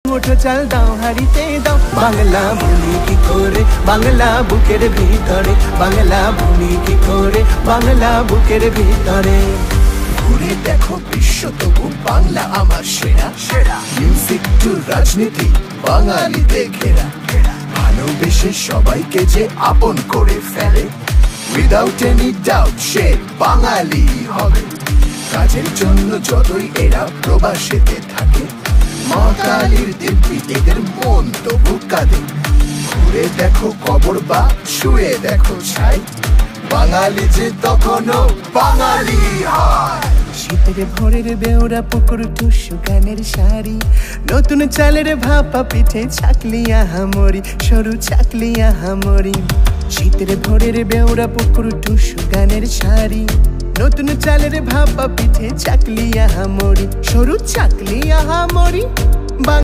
মুঠো চাল দাও হাড়িতে দাও, বাংলা ভূমি কি করে বাংলা বুকের ভিতরে, বাংলা ভূমি কি করে বাংলা বুকের ভিতরে। ঘুরে দেখো বিশ্ব তবু বাংলা আমার সেরা সেরা। মিউজিক টু রাজনীতি বাঙালিতে ঘেরা, ভালোবেসে সবাইকে যে আপন করে ফেলে, উইদাউট এনি ডাউট সে বাঙালি হবে। কাজের জন্য যতই এরা প্রবাসেতে থাকে, মা কালীর দিব্যি এদের মন তবু কাঁদে। ঘুরে দেখো কবর বা শুয়ে দেখো ছাই, বাঙালি যে তখনও বাঙালি হয়। শীতের ভোরের বেওরা পুকুর টুসু গানের শাড়ি, নতুন চালের ভাপা পিঠে ছাকলি আহামরি, সরু ছাকলি আহামরি। শীতের ভোরের বেওরা পুকুর টুসু গানের শাড়ি, নতুন চালের ভাপা পিঠে ছাকলি আহামরি, সরু ছাকলি আহামরি।